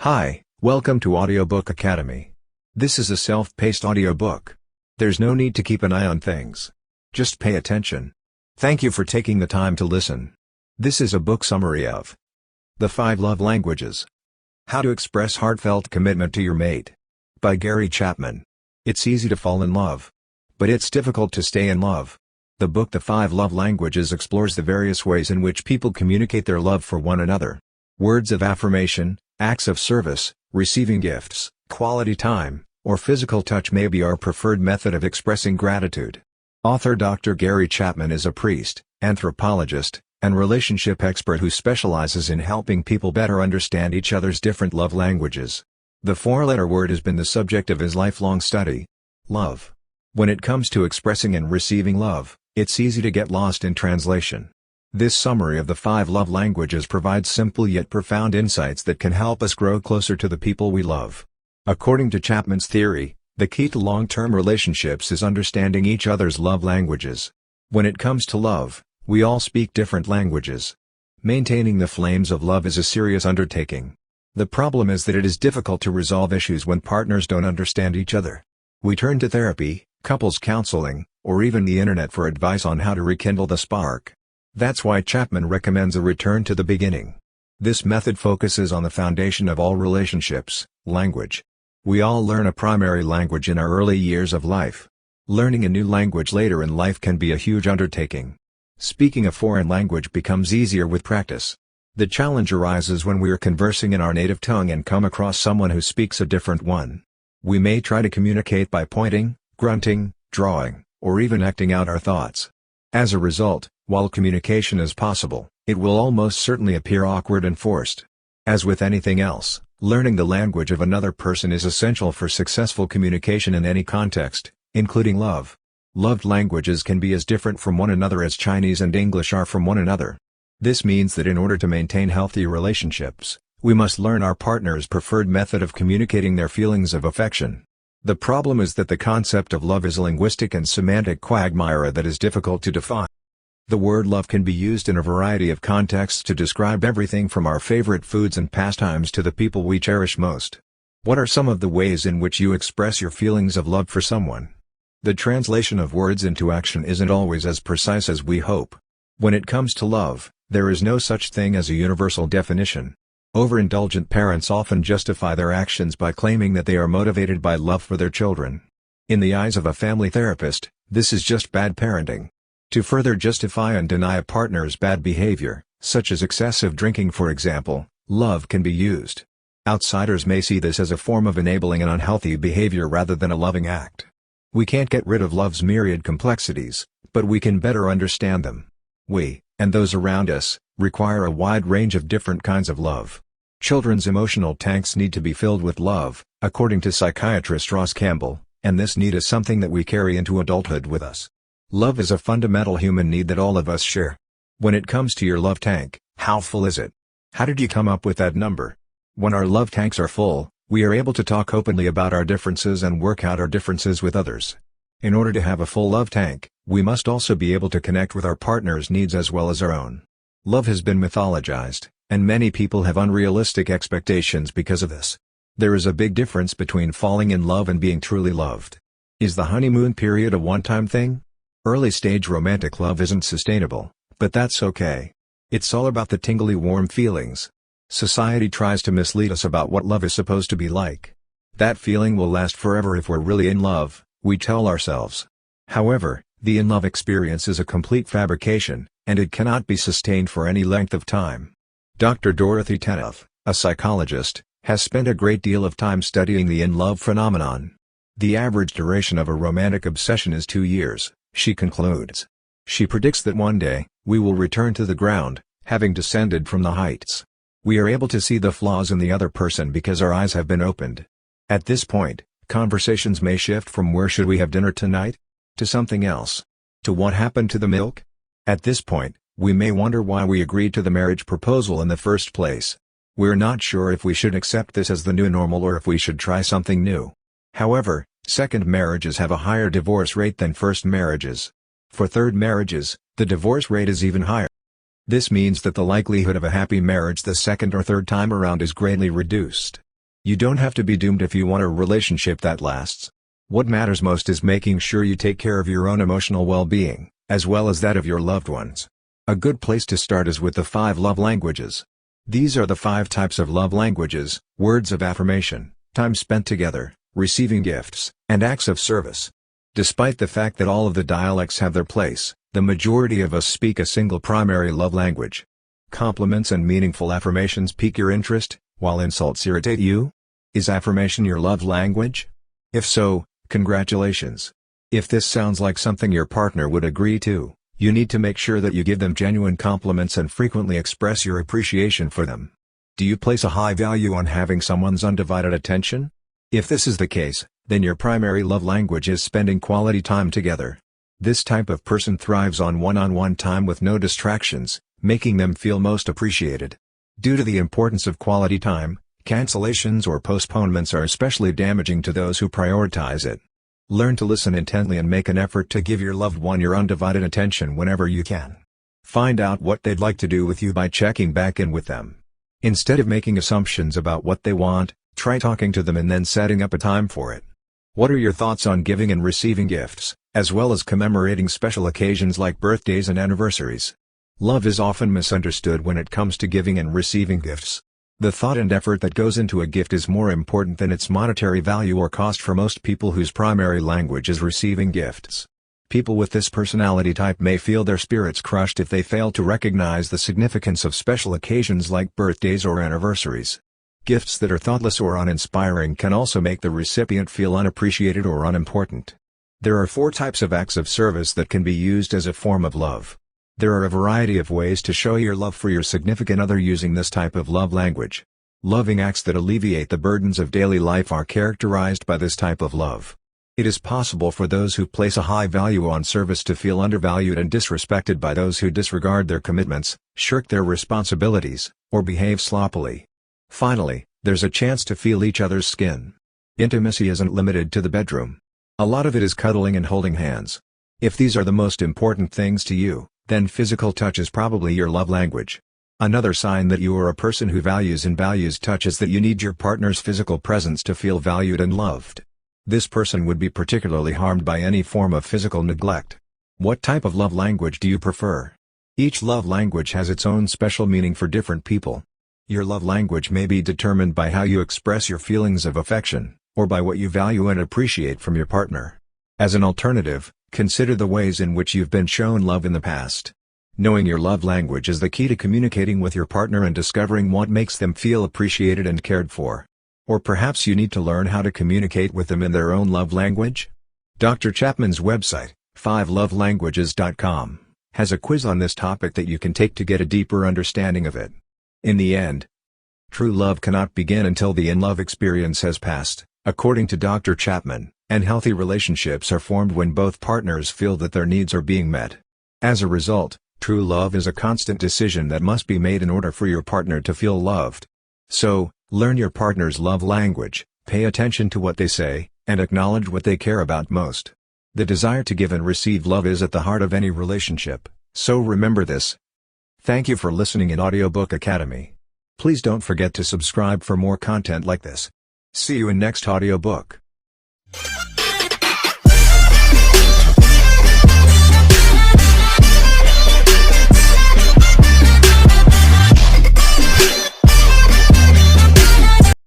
Hi, welcome to Audiobook Academy. This is a self-paced audiobook. There's no need to keep an eye on things. Just pay attention. Thank you for taking the time to listen. This is a book summary of The 5 Love Languages. How to Express Heartfelt Commitment to Your Mate. By Chapman. It's easy to fall in love. But it's difficult to stay in love. The book The 5 Love Languages explores the various ways in which people communicate their love for one another. Words of affirmation, acts of service, receiving gifts, quality time, or physical touch may be our preferred method of expressing gratitude. Author Dr. Chapman is a priest, anthropologist, and relationship expert who specializes in helping people better understand each other's different love languages. The 4-letter word has been the subject of his lifelong study. Love. When it comes to expressing and receiving love, it's easy to get lost in translation. This summary of the 5 love languages provides simple yet profound insights that can help us grow closer to the people we love. According to Chapman's theory, the key to long-term relationships is understanding each other's love languages. When it comes to love, we all speak different languages. Maintaining the flames of love is a serious undertaking. The problem is that it is difficult to resolve issues when partners don't understand each other. We turn to therapy, couples counseling, or even the internet for advice on how to rekindle the spark. That's why Chapman recommends a return to the beginning. This method focuses on the foundation of all relationships, language. We all learn a primary language in our early years of life. Learning a new language later in life can be a huge undertaking. Speaking a foreign language becomes easier with practice. The challenge arises when we are conversing in our native tongue and come across someone who speaks a different one. We may try to communicate by pointing, grunting, drawing, or even acting out our thoughts. As a result, while communication is possible, it will almost certainly appear awkward and forced. As with anything else, learning the language of another person is essential for successful communication in any context, including love. Loved languages can be as different from one another as Chinese and English are from one another. This means that in order to maintain healthy relationships, we must learn our partner's preferred method of communicating their feelings of affection. The problem is that the concept of love is a linguistic and semantic quagmire that is difficult to define. The word love can be used in a variety of contexts to describe everything from our favorite foods and pastimes to the people we cherish most. What are some of the ways in which you express your feelings of love for someone? The translation of words into action isn't always as precise as we hope. When it comes to love, there is no such thing as a universal definition. Overindulgent parents often justify their actions by claiming that they are motivated by love for their children. In the eyes of a family therapist, this is just bad parenting. To further justify and deny a partner's bad behavior, such as excessive drinking for example, love can be used. Outsiders may see this as a form of enabling an unhealthy behavior rather than a loving act. We can't get rid of love's myriad complexities, but we can better understand them. We, and those around us, require a wide range of different kinds of love. Children's emotional tanks need to be filled with love, according to psychiatrist Ross Campbell, and this need is something that we carry into adulthood with us. Love is a fundamental human need that all of us share. When it comes to your love tank, how full is it? How did you come up with that number? When our love tanks are full, we are able to talk openly about our differences and work out our differences with others. In order to have a full love tank, we must also be able to connect with our partner's needs as well as our own. Love has been mythologized, and many people have unrealistic expectations because of this. There is a big difference between falling in love and being truly loved. Is the honeymoon period a one-time thing? Early-stage romantic love isn't sustainable, but that's okay. It's all about the tingly warm feelings. Society tries to mislead us about what love is supposed to be like. That feeling will last forever if we're really in love, we tell ourselves. However, the in-love experience is a complete fabrication, and it cannot be sustained for any length of time. Dr. Dorothy Tennant, a psychologist, has spent a great deal of time studying the in-love phenomenon. The average duration of a romantic obsession is 2 years, she concludes. She predicts that one day, we will return to the ground, having descended from the heights. We are able to see the flaws in the other person because our eyes have been opened. At this point, conversations may shift from "where should we have dinner tonight?" to something else. To "what happened to the milk?" At this point, we may wonder why we agreed to the marriage proposal in the first place. We're not sure if we should accept this as the new normal or if we should try something new. However, second marriages have a higher divorce rate than first marriages. For third marriages, the divorce rate is even higher. This means that the likelihood of a happy marriage the second or third time around is greatly reduced. You don't have to be doomed if you want a relationship that lasts. What matters most is making sure you take care of your own emotional well-being, as well as that of your loved ones. A good place to start is with the 5 love languages. These are the 5 types of love languages: words of affirmation, time spent together, receiving gifts, and acts of service. Despite the fact that all of the dialects have their place, the majority of us speak a single primary love language. Compliments and meaningful affirmations pique your interest, while insults irritate you? Is affirmation your love language? If so, congratulations. If this sounds like something your partner would agree to, you need to make sure that you give them genuine compliments and frequently express your appreciation for them. Do you place a high value on having someone's undivided attention? If this is the case, then your primary love language is spending quality time together. This type of person thrives on one-on-one time with no distractions, making them feel most appreciated. Due to the importance of quality time, cancellations or postponements are especially damaging to those who prioritize it. Learn to listen intently and make an effort to give your loved one your undivided attention whenever you can. Find out what they'd like to do with you by checking back in with them. Instead of making assumptions about what they want, try talking to them and then setting up a time for it. What are your thoughts on giving and receiving gifts, as well as commemorating special occasions like birthdays and anniversaries? Love is often misunderstood when it comes to giving and receiving gifts. The thought and effort that goes into a gift is more important than its monetary value or cost for most people whose primary language is receiving gifts. People with this personality type may feel their spirits crushed if they fail to recognize the significance of special occasions like birthdays or anniversaries. Gifts that are thoughtless or uninspiring can also make the recipient feel unappreciated or unimportant. There are 4 types of acts of service that can be used as a form of love. There are a variety of ways to show your love for your significant other using this type of love language. Loving acts that alleviate the burdens of daily life are characterized by this type of love. It is possible for those who place a high value on service to feel undervalued and disrespected by those who disregard their commitments, shirk their responsibilities, or behave sloppily. Finally, there's a chance to feel each other's skin. Intimacy isn't limited to the bedroom. A lot of it is cuddling and holding hands. If these are the most important things to you, then physical touch is probably your love language. Another sign that you are a person who values touch is that you need your partner's physical presence to feel valued and loved. This person would be particularly harmed by any form of physical neglect. What type of love language do you prefer? Each love language has its own special meaning for different people. Your love language may be determined by how you express your feelings of affection, or by what you value and appreciate from your partner. As an alternative, consider the ways in which you've been shown love in the past. Knowing your love language is the key to communicating with your partner and discovering what makes them feel appreciated and cared for. Or perhaps you need to learn how to communicate with them in their own love language? Dr. Chapman's website, 5lovelanguages.com, has a quiz on this topic that you can take to get a deeper understanding of it. In the end, true love cannot begin until the in-love experience has passed, according to Dr. Chapman, and healthy relationships are formed when both partners feel that their needs are being met. As a result, true love is a constant decision that must be made in order for your partner to feel loved. So, learn your partner's love language, pay attention to what they say, and acknowledge what they care about most. The desire to give and receive love is at the heart of any relationship, so remember this. Thank you for listening in Audiobook Academy. Please don't forget to subscribe for more content like this. See you in next audiobook.